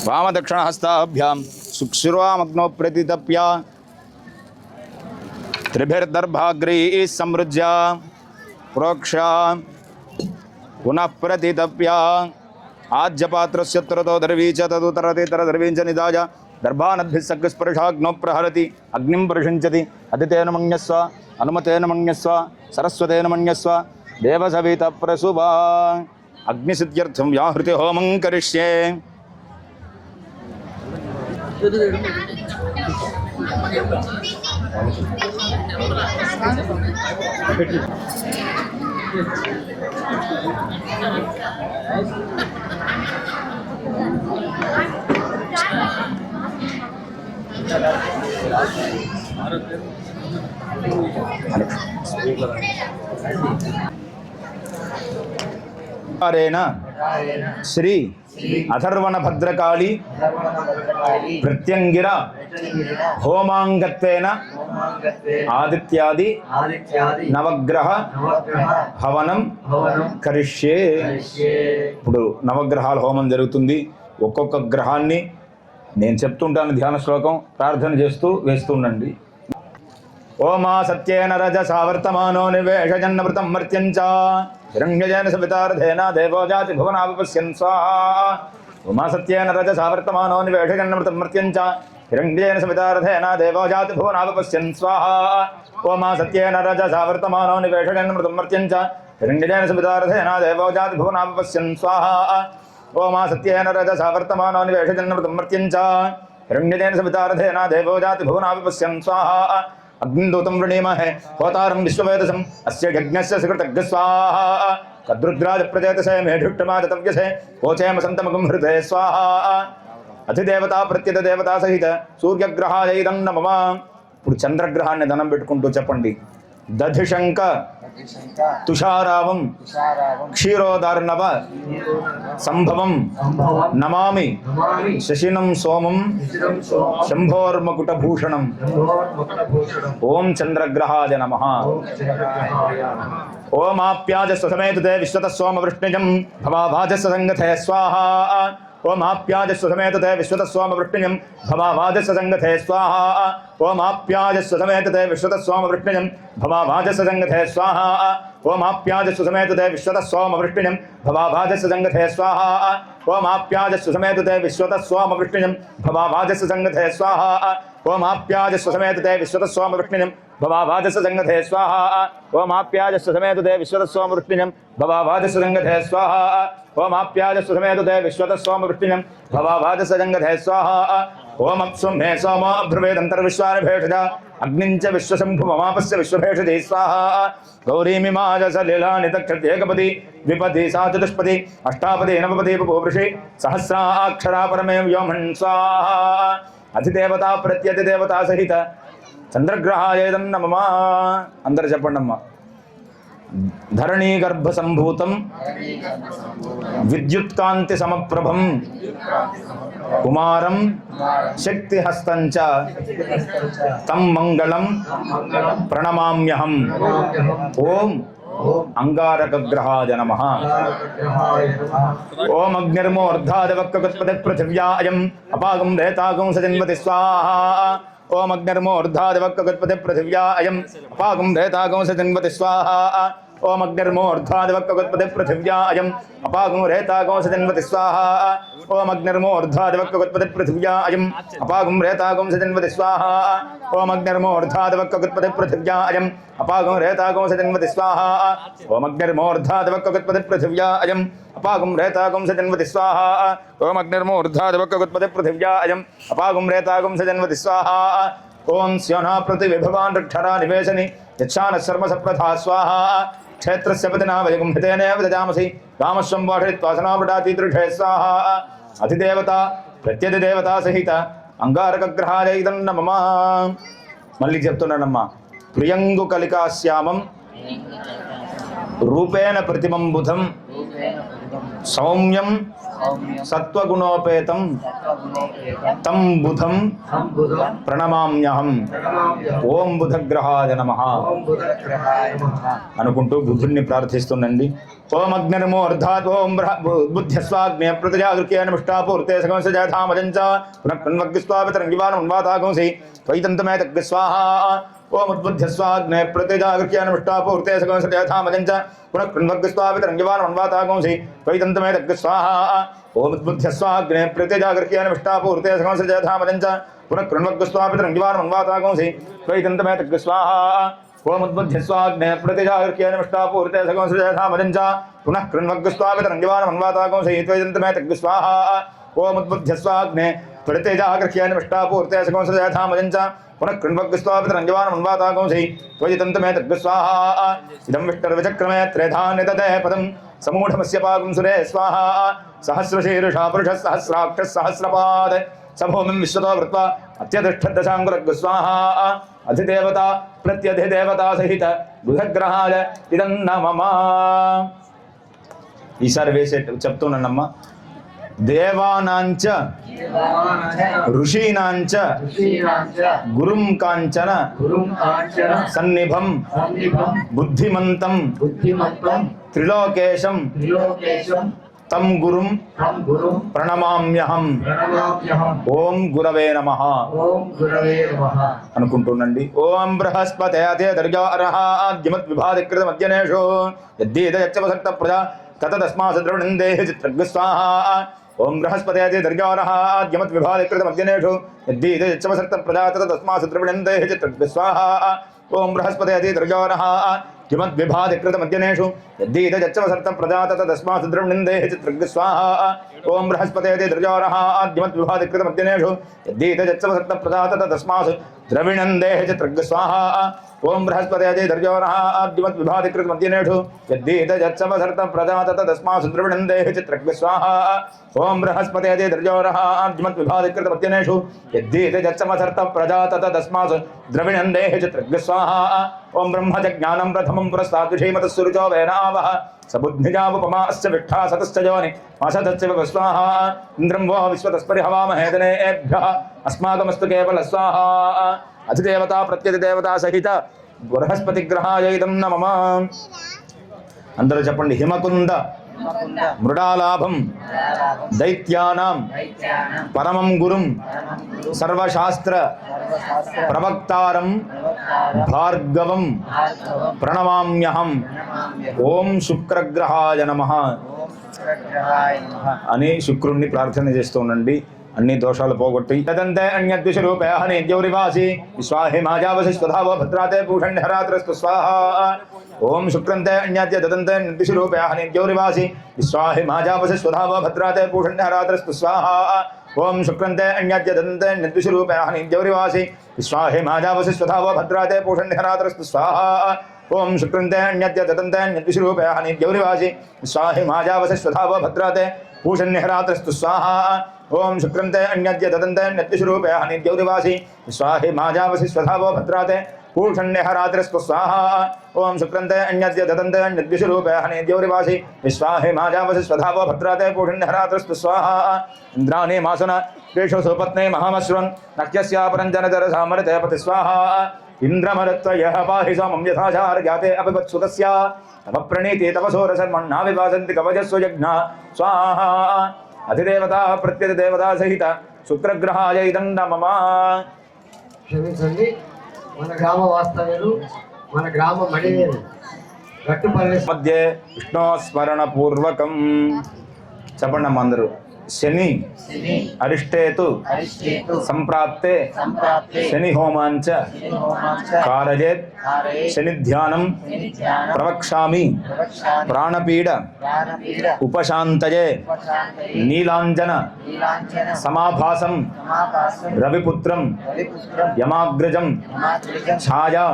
वामदक्षिणहस्ताभ्यां सुक्षुर्वामग्नौ प्रतितप्य त्रिभिर्दर्भाग्रैः समृज्य प्रोक्ष्य पुनः प्रतितप्य आज्यपात्रस्य उत्तरतो दर्वी च तदुत्तरतेतरदर्वीं च निधाय दर्भानद्भिः सग्स्पर्शाग्नौ प्रहरति अग्निं प्रशंचति अदितेन मन्यस्व अनुमतेन मन्यस्व सरस्वतेन मन्यस्व देवसवितः प्रसुभा अग्निसिद्ध्यर्थं व्याहृति होमं करिष्ये। श्री अथर्वण भद्रकाली प्रत्यंगिर होमांगत्वेन आदित्यादि नवग्रह हवनं करिष्ये। ఇప్పుడు నవగ్రహాల హోమం జరుగుతుంది। ఒక్కొక్క గ్రహాన్ని నేను చెప్తుంటాను ధ్యాన శ్లోకం ప్రార్థన చేస్తూ వేస్తుండండి। ఓమా సత్యేన రజసా వర్తమానో నివేశజన్నమృతం మర్త్యంచ हिरण्यजेन सवितार्धेन देवो जाति भुवनावपश्यन् स्वाहा। उमा सत्येन रजसा वर्तमानो निवेशजन्नमृतं मर्त्यञ्च हिरण्यजेन सवितार्धेन देवो जाति भुवनावपश्यन् स्वाहा। उमा सत्येन रजसा वर्तमानो निवेशजन्नमृतं मर्त्यञ्च हिरण्यजेन सवितार्धेन देवो जाति भुवनावपश्यन् स्वाहा। उमा सत्येन रजसा वर्तमानो निवेशजन्नमृतं मर्त्यञ्च हिरण्यजेन सवितार्धेन देवो जाति भुवनावपश्यन् स्वाहा। अग्निदूतं वृणीमहे होतारं विश्ववेदसं अस्य यज्ञस्य सुकृतज्ञ स्वाहा। कद्रुद्राज प्रजेतसे मेढुष्टमादतव्यसे वोचेम सन्तमगं हृदये स्वाहा। अतिदेवता प्रत्येक देवता सहित सूर्यग्रहाय इदं नमः। ఇప్పుడు చంద్రగ్రహాన్ని దండం పెట్టుకుంటూ చెప్పండి। దధిశంక తుషారావం క్షీరోదార్ణవ సంభవం నమామి శశినం సోమం శంభోర్మకుటభూషణం। ఓం చంద్రగ్రహాయ నమః। ఓం ఆప్యాజస్వ సమేతుతే విశ్వత సోమ వృష్ణిజం భవాభాజస్వ సంగతే స్వాహా। ओम आप्याजस्व समेतते विश्वतस्वाम वृष्णिजं भवाभाजस्व संगते स्वाहा। ओम आप्याजस्व समेतते विश्वतस्वाम वृष्णिजं भवाभाजस्व संगते स्वाहा। ओम आप्याजस्व समेतते विश्वतस्वाम वृष्णिजं भवाभाजस्व संगते स्वाहा। ओम आप्याजस्व समेतते विश्वतस्वाम वृष्णिजं भवाभाजस्व संगते स्वाहा। ओम आप्याजस्व समेतते विश्वतस्वाम वृष्णिजं भवाभाजस्व संगते स्वाहा। ओम आप्याजस्व समेतते विश्वतस्वाम वृष्णिजं भवाभाजस्व संगते स्वाहा। ओम आप्याजस्व समेतते विश्वतस्वाम वृष्णिजं भवाभाजस्व संगते स्वाहा। ओम अप्सुं मे सोमो अभ्रुवेदन्तर्विश्वानिभेषज अग्निञ्च विश्वशम्भुममापस्य विश्वभेषजे स्वाहा। गौरीमिमाजसलिलानि तक्षत्येकपदी द्विपदी सा चतुष्पदी अष्टापदी नवपदी पुरुषे सहस्राक्षरा परमे व्योमन् स्वाहा। అధిదేవత ప్రత్యధిదేవత సహిత చంద్రగ్రహాయ నమః। అందరూ చెప్పండమ్మా। ధరణీ గర్భ సంభూతం విద్యుత్కాంతి సమప్రభం కుమారం శక్తిహస్తం చ తం మంగళం ప్రణమామ్యహం। ఓం अंगारकग्रहाय नमः। ओम अग्निर्मोर्धादवक्कगुत्पदे पृथिव्या अयम् अपागं रेतागं सजन्मति स्वाहा। ओम अग्निर्मोर्धादवक्कगुत्पदे पृथिव्या अयम् अपागं रेतागं सजन्मति स्वाहा। ओम अग्निर्मोर्धादवक्कगुत्पदे पृथिव्या अयम् अपागं रेतागं सजन्मति स्वाहा। ओम अग्निर्मोर्धादवक्कगुत्पदे पृथिव्या अयम् अपागं रेतागं सजन्मति स्वाहा। ओम अग्निर्मोर्धादवक्कगुत्पदे पृथिव्या अयम् अपागं रेतागं सजन्मति स्वाहा। ओम अग्निर्मोर्धादवक्कगुत्पदे पृथिव्या अयम् अपागं रेतागं सजन्मति स्वाहा। ओम अग्निर्मोर्धादवक्कगुत्पदे पृथिव्या अयम् अपागं रेतागं सजन्मति स्वाहा। ओम स्योना प्रतिविभवान् रक्षरा निवेशनि यच्छानः सर्वसप्रथा स्वाहा। क्षेत्रस्य पतिना वयगं हितेनेव ददामसि कामश्वं वाषयित्वा सनावृटातीदृढे स्वाहा। अतिदेवता प्रत्यधिदेवता सहित अंगारकग्रहाय इदं नमः। మళ్ళీ చెప్తున్నానమ్మా। ప్రియంగు కలికాశ్యామం రూపేణ ప్రతిమంబుధం సౌమ్యం సత్వగుణోపేతం తం బుధం ప్రణమామ్యహం. ఓం బుధగ్రహాయ నమః అనుకుంటూ బుధుడిని ప్రార్థిస్తుండండి. ఓం అగ్నిర్మూర్ధాత్ ఓం బుద్ధ్యస్వాగ్నే ప్రతిజాగృహ్యేన ముష్టాపూర్తే సగంసజాధామజంచ పునః వైతంతమేతగ్గ స్వాహా. ఓం ఉద్బుద్ధ్యస్వాగ్నే ప్రతిజాగృహ్యేన ముష్టాపూర్తే సగంసజాధామజంచ పునః కృణ్వగ్స్వాపితరంగివానమన్వాతాగంసి వైతంతమేతగ్గ స్వాహా. ఓం ఉద్బుద్ధ్యస్వాగ్నే ప్రతిజాగృహ్యేన ముష్టాపూర్తే సగంసజాధామజంచ పునః కృణ్వగ్స్వాపితరంగివానమన్వాతాగంసి వైతంతమేతగ్గ స్వాహా. ఓం ఉద్బుద్ధ్యస్వాగ్నే ప్రతిజాగృహ్యేన ముష్టాపూర్తే సగంసజాధామజంచ పునః కృణ్వగ్స్వాపితరంగివానమన్వాతాగంసి వైతంతమేతగ్గ స్వాహా. ఓం ఉద్బుద్ధ్యస్వాగ్నే ప్రతిజాగృహ్యేన ముష్టాపూర్తే సగంసజాధామజంచ పునః కృణ్వగ్స్వాపితరంగివానమన్వాతాగంసి వైతంతమేతగ్గ స్వాహా. ఇదం విష్ణుర్విచక్రమే త్రేధాన్యతదే పదం సమూఢమస్య పాగం సురే స్వాహా. సహస్రశీర్షా పురుషः సహస్రాక్షः సహస్రపాద్ సభూమిం విశ్వతో వృత్వా అత్యతిష్ఠద్దశాంగురగ్గ స్వాహా. అధిదేవత ప్రత్యధిదేవత సహిత బుధగ్రహాయ ఇదం నమః. ఈసారి వేసే చెప్తున్నానమ్మా. దేవానాంచ ఋషీనాంచ గురుం కాంచన సన్నిభం బుద్ధిమంతం త్రిలోకేశం తం గురుం ప్రణమామ్యహం. ఓం గురవే నమః అనుకుంటుండండి. ఓం బృహస్పతే అతే దర్యార్హాద్యమత్ విభాధికృత మధ్యనేషు యద్దీదయచ్చవసక్త ప్రజా తతస్మాత్ ద్రవిణందేహి చిత్రగ్గ స్వాహా. ఓం బృహస్పతే అతే దర్యార్హాద్యమత్ విభాధికృత మధ్యనేషు యద్దీదయచ్చవసక్త ప్రజా తతస్మాత్ ద్రవిణందేహి చిత్రగ్గ స్వాహా. ఓం బృహస్పతే అతే దర్యార్హాద్యమద్విభాధికృత మధ్యనేషు యద్దీదయచ్చవసక్త ప్రజా తతస్మాత్ ద్రవిణందేహి చిత్రగ్గ స్వాహా. ఓం బృహస్పతే అతే దర్యార్హాద్యమద్విభాధికృత మధ్యనేషు యద్దీదయచ్చవసక్త ప్రజా తతస్మాత్ ద్రవిణందేహి చిత్రగ్గ స్వాహా. ఓం బృహస్పతే అతే దర్యార్హాద్యమద్విభాధికృత మధ్యనేషు యద్దీదయచ్చవసక్త ప్రజా తతస్మాత్ ద్రవిణందేహి చిత్రగ్గ స్వాహా. ఓం బృహస్పతే అతే దర్యార్హాద్యమద్విభాధికృత మధ్యనేషు యద్దీదయచ్చవసక్త ప్రజా తతస్మాత్ ద్రవిణందేహి చిత్రగ్గ స్వాహా. ఓం బ్రహ్మజ్ఞానం ప్రథమం పురస్తాద్విషేమతస్సురుచో వేనావః సబుద్ధిజావుపమాశ్చ విష్ఠా సతశ్చ యోని మాసతశ్చ స్వాహా. ఇంద్రం వో విశ్వతస్పరిహవామహే దనేభ్యః అస్మాకమస్తు కేవల స్వాహా. అధిదేవతా ప్రత్యధిదేవతా సహిత బృహస్పతిగ్రహాయ ఇదం నమః. అందరూ చెప్పండి. హిమకుంద మృడాలాభం దైత్యానాం పరమం గురుం సర్వశాస్త్ర ప్రవక్తారం భార్గవం ప్రణమామ్యహం. ఓం శుక్రగ్రహాయ నమః అని శుక్రుణ్ణి ప్రార్థన చేస్తూ ఉండండి. అన్ని దోషాలు పోగొట్టి తదంతే అన్యద్విషరూపే హని ద్యౌరివాసి విశ్వాహి మాజావసి స్వధావో భద్రాతే భూషణ్యరాత్రస్తు స్వాహా. ఓం శుక్రంతే అన్యాద్య దదంతే నిర్దిశరూపే హని ద్యౌరివాసి విశ్వాహి మాజావసి స్వధావో భద్రాతే భూషణ్యరాత్రస్తు స్వాహా. ఓం శుక్రంతే అన్యాద్య దదంతే నిర్దిశరూపే హని ద్యౌరివాసి విశ్వాహి మాజావసి స్వధావో భద్రాతే భూషణ్యరాత్రస్తు స్వాహా. ఓం శుక్రంతే అన్యద్య దదంతే నిర్దిశరూపే హని ద్యౌరివాసి విశ్వాహి మాజావసి స్వధావో భద్రాతే భూషణ్యరాత్రస్తు స్వాహా. ఓం శుక్రంతే అన్యద్య దదంతే నిర్దిశరూపే హని ద్యౌరివాసి విశ్వాహి మాజావసి స్వధావో భద్రాతే భూషణ్యరాత్రస్తు స్వాహా. ఓం శుక్రంతే అన్యద్య దదంతే నిర్దిశరూపే హని ద్యౌరివాసి విశ్వాహి మాజావసి స్వధావో భద్రాతే భూషణ్యరాత్రస్తు స్వాహా. ఇంద్రాణి మాసున కేశవ సుపత్నే మహామశ్వన్ నక్యస్యాపరంజనధర సామరతే పతి స్వాహా. ఇంద్రమరత్వయః పాహి సమం యథాచార జాతే అపివత్సుతస్య తవ ప్రణీతి తవ సోరసన్మన్నా వివాసంతి కవచస్వ యజ్ఞ స్వాహా. అధిదేవత ప్రత్యధిదేవత సహిత శుక్రగ్రహాయ ఇదం నమః. క్షమించండి. మన గ్రామ వాస్తవ్యులు, మన గ్రామ మడివేలు గట్టుపల్లి మధ్య విష్ణు స్మరణ పూర్వకం చెప్పండి అమ్మ అందరూ. శని అరిష్టేతు సంప్రాప్తే శని హోమాంచ కారయేత్ శని ధ్యానం ప్రవక్ష్యామి ప్రాణపీడ ఉపశాంతయే నీలాంజన సమాభాసం రవిపుత్రం యమాగ్రజం ఛాయా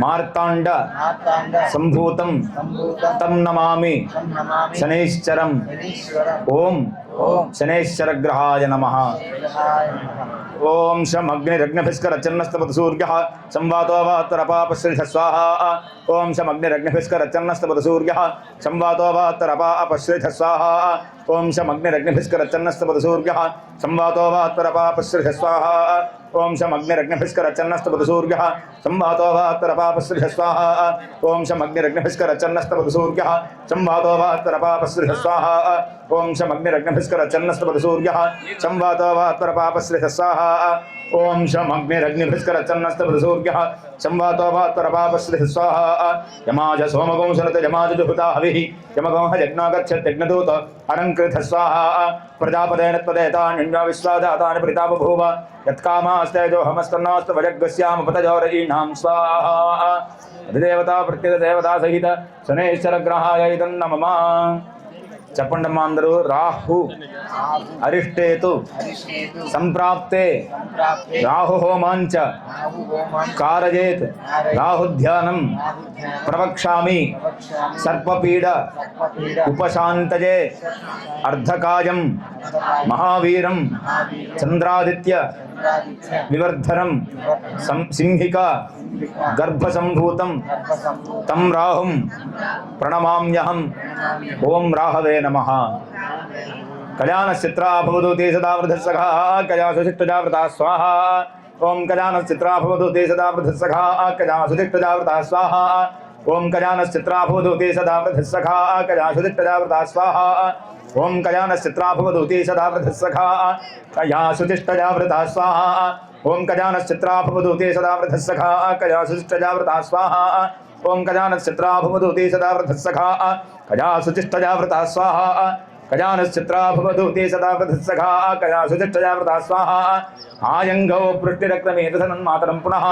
మార్తాండ సంభూతం తం నమామి శనైశ్చరం. ఓం శనైశ్చరగ్రహాయ నమః. ఓం శం అగ్నిరగ్నిభిస్కరచన్నస్తపతు సూర్యః సంవాతో వాత్తరపాపశ్రిధ స్వాహా ఓం శం అగ్నిరగ్నిభిస్కరచన్నస్తపతు సూర్యః సంవాతో వాత్తరపాపశ్రిధ స్వాహా ఓం శం అగ్నిరగ్నిభిస్కరచన్నస్తపతు సూర్యః సంవాతో వాత్తరపాపశ్రిధ స్వాహా ఓం శం అగ్నిరగ్నిభిస్కరచన్నస్తపతు సూర్యః సంవాతో వాత్తరపాపశ్రిధ స్వాహా ఓం శం అగ్నిరగ్నిభిస్కరచన్నస్తపతు సూర్యః సంవాతో వాత్తరపాపశ్రిధ స్వాహా ఓం శం అగ్నిరగ్నిభిస్కరచన్నస్తపతు సూర్యః సంవాతో వాత్తరపాపశ్రిధ స్వాహా ఓం శం అగ్నిరగ్నిభిస్కరచన్నస్తపతు సూర్యః సంవాతో వాత్తరపాపశ్రిధ స్వాహా యమాజ సోమగోంసనత యమాజ జుహుతా హవిః యమగోహ యజ్ఞాగచ్చత్యజ్ఞదూత అలంకృత స్వాహా ప్రజాపదేన త్వదేతాన్యన్యా విశ్వాదాతాని ప్రతాపభూవ యత్కామాస్తేజో హమస్తన్నాస్తు వజగ్గస్యామపతజోరయీణాం స్వాహా అధిదేవతా ప్రత్యేకదేవతా సహిత శనేశ్వరగ్రహాయ ఇదన్నమమ చెప్పండమ్మా అందరూ రాహు అరిష్టేతు సంప్రాప్తే రాహు హోమాంచ కారయేత్ రాహుధ్యానం ప్రవక్ష్యామి సర్పపీడ ఉపశాంతయే అర్ధకాయం మహావీరం చంద్రాదిత్య వివర్ధనం సింహిక గర్భసంభూతం తం రాహుం ప్రణమామ్యహం ఓం రాహవే నమః కళ్యాణచిత్రా భవతు తే సదా వృధస్సఖా కళ్యాణసుచిత్తజావృతా స్వాహా ఓం కళ్యాణచిత్రా భవతు తే సదా వృధస్సఖా కళ్యాణసుచిత్తజావృతా స్వాహా ఓం కళ్యాణచిత్రా భవతు తే సదా వృధస్సఖా కళ్యాణసుచిత్తజావృతా స్వాహా ఓం కళ్యాణచిత్రా భవతు తే సదా వృధస్సఖా కళ్యాణసుచిత్తజావృతా స్వాహా ఓం కళ్యాణచిత్రా భవతు తే సదా వృధస్సఖా కళ్యాణసుచిత్తజావృతా స్వాహా ఓం కళ్యాణచిత్రా భవతు తే సదా వృధస్సఖా కళ్యాణసుచిత్తజావృతా స్వాహా కళ్యాణచిత్రా భవతు తే సదా వృధస్సఖా కళ్యాణసుచిత్తజావృతా స్వాహా ఆయంగౌ పృష్టిరక్రమేతసన్మాతరం పునః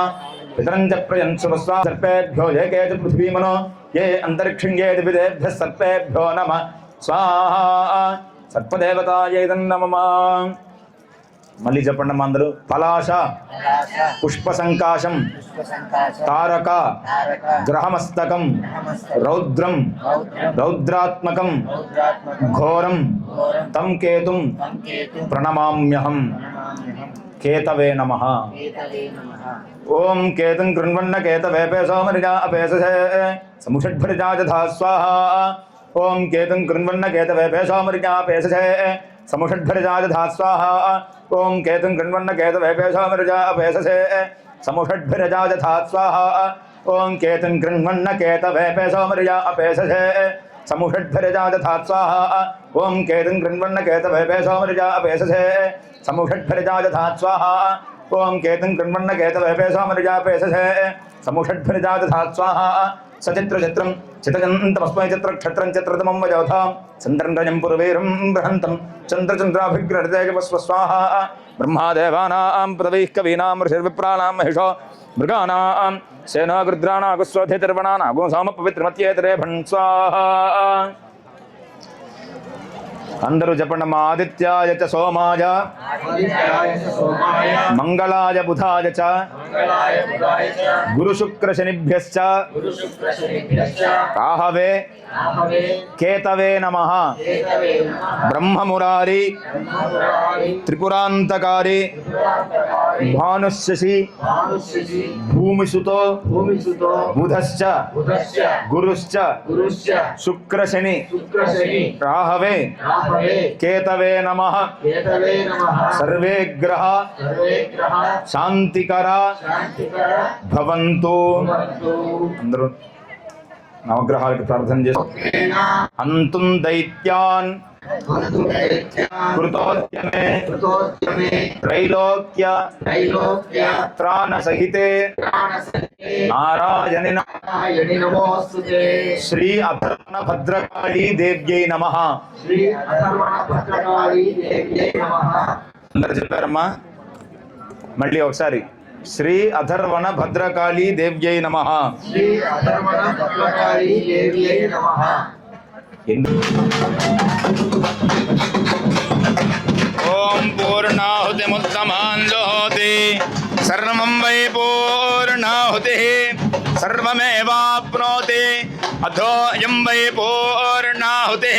పితరం చ ప్రయంశువస్వా సర్పేభ్యో ఏకే చ పృథివీమనో ఏ అంతరిక్షిణ్యేతి విదేభ్యः సర్పేభ్యో నమః స్వాహా సర్పదేవతాయై నమః మళ్ళీ చెప్పండి అందరూ పలాశ పుష్పసంకాశం తారక గ్రహమస్తకం రౌద్రం రౌద్రాత్మకం ఘోరం తం కేతుం ప్రణమామ్యహం కేతవే నమః ఓం కేతుం కృణ్వన్న కేతవే పేసోమరిజా అపేససే సముషడ్భరిజా యథా స్వాహా ఓం కేతుం కృణ్వన్న కేతవే పేసోమరిజా అపేససే సముషడ్భరిజా యథా స్వాహా ఓం కేతుం కృణ్వన్న కేతవే పేసోమరిజా అపేససే సముషడ్భరిజా యథా స్వాహా ఓం కేతుం కృణ్వన్న కేతవే పేసోమరిజా అపేససే సముషడ్భరిజా యథా స్వాహా ఓం కేతుం కృణ్వన్న కేతవే పేసోమరిజా అపేససే సముషడ్భరిజా యథా స్వాహా ఓం కేతుం కృణ్వన్న కేతవే పేసోమరిజా అపేససే సముషడ్భరిజా యథా స్వాహా సచిత్రచిత్రం చితజంతమస్మై చిత్రక్షత్రం చిత్రతమం వయోధాం చంద్రంరజం పురవీరం బృహంతం చంద్రచంద్రాభిగ్రహతేజవస్వ స్వాహా బ్రహ్మాదేవానాం పదవైః కవీనాం ఋషిర్విప్రాణాం మహిషో మృగానాం సేనాగృద్రానాగుస్వధితిర్వణానాగో సామ పవిత్రమత్యేతరేభణ్ స్వాహా అందరూ చెప్పండి మా ఆదిత్యాయ చ సోమాయ మంగళాయ బుధాయ చ గురు శుక్ర శనిభ్యశ్చ రాహవే కేతవే నమః బ్రహ్మమురారి త్రిపురాంతకారి భానుశశి భూమిసుతో బుధశ్చ గురుశ్చ శుక్రశని రాహవే కేతవే నమః సర్వే గ్రహ శాంతికర భవంతు అందరూ నవగ్రహాలకు ప్రార్థన చేస్తారు అంతుం దైత్యాన్ కృతోద్యమే త్రైలోక్య త్రాణ సహితే నారాయణి శ్రీ అధర్వణ భద్రకాళీ దేవ్యై నమః అందరు చెప్పారమ్మా మళ్ళీ ఒకసారి శ్రీ అధర్వణ భద్రకాళీ దేవ్యై నమః ఓం పూర్ణాహుతిముత్తమాన్ జోతి సర్వం వై పూర్ణాహుతి సర్వమేవాప్నోతి అథోయం వై పూర్ణాహుతి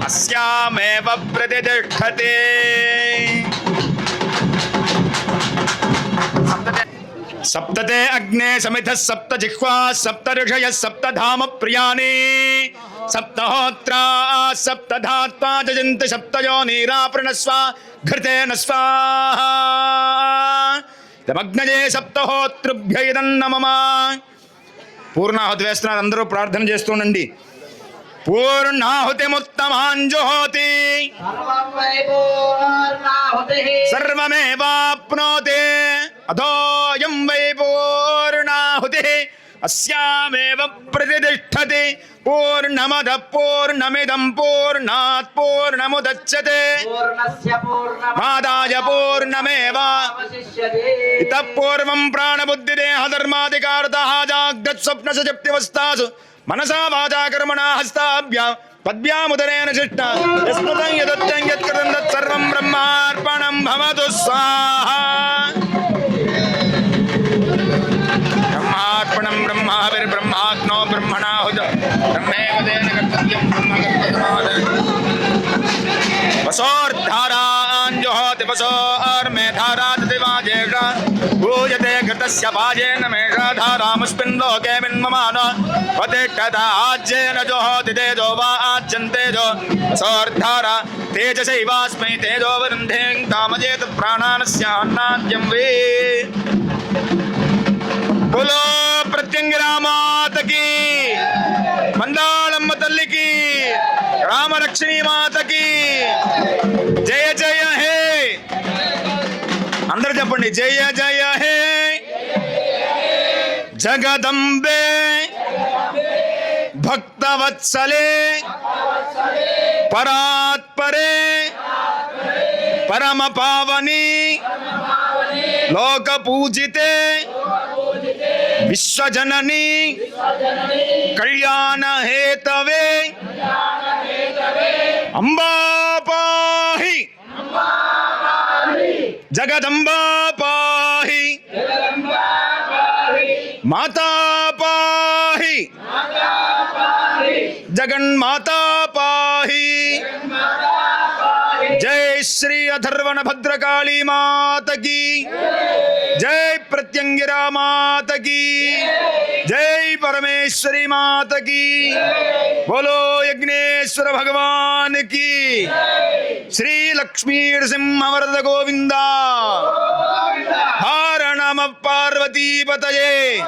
అస్యామేవ ప్రతిష్టతే सप्तते अग्ने समितः सप्त जिह्वा सप्त ऋषयः सप्त धाम प्रियाणि सप्तहोत्रा सप्त धात्वा जयन्ति सप्तयो नीराप्रणस्व घृतेन स्वाहा तमग्नये सप्तहोतृभ्य इदं नमः పూర్ణాహుతి వేస్తున్నారు అందరూ ప్రార్థన చేస్తుండండి పూర్ణాహుతిముత్తమాంజుహోతి సర్వమేవాప్నోతి అథోయం వై పూర్ణాహుతి అస్యామేవ ప్రతిష్టతి పూర్ణమద పూర్ణమిదం పూర్ణాత్ పూర్ణముదచ్యతే మాదాయ పూర్ణమేవ ఇతః పూర్వం ప్రాణబుద్ధిదేహధర్మాధికారతః జాగ్రత్స్వప్నసుషుప్త్యవస్థాసు మనసా వాచా కర్మణా హస్తాభ్యాం పద్భ్యాముదరేణ శిష్ట యస్మృతం యదత్యం యత్కృతం తత్సర్వం బ్రహ్మార్పణం భవతు స్వాహా బ్రహ్మార్పణం బ్రహ్మావిర్బ్రహ్మాగ్నో బ్రహ్మణాహుత బ్రహ్మేవ తేన కర్తవ్యం బ్రహ్మకర్తవ్యమాద్ వసోర్ధారాంజుహోతి వసోర్మేధారాదివాజేష పూజతే ఘృతస్య భాజేన మేషాధారాముస్మిన్ లోకే విన్మమాన వతిష్ఠతాజ్యేన జుహోతి తేజో వా ఆజ్యంతేజో వసోర్ధారా తేజసైవాస్మై తేజో వరుంధేం కామజేత ప్రాణానస్యాన్నాద్యం వే बोलो प्रत्यंगिरा माता की मंदालम्म तल्ली की रामलक्ष्मी माता की जय जय हे अंदर చెప్పండి जय जय हे जगदंबे भक्तवत्सले परात्परे परम पावनी लोक पूजिते विश्वजननी कल्याण हेतवे अंबा पाहि जगदंबा पाहि माता पाहि जगन्माता पाहि जय श्री अथर्वण भद्रकाली माता की जय प्रत्यंगिरा माता की जय परमेश्वरी माता की बोलो यज्ञेश्वर भगवान की श्री लक्ष्मी नृसिंह वरद गोविंदा हर नम पार्वती पतये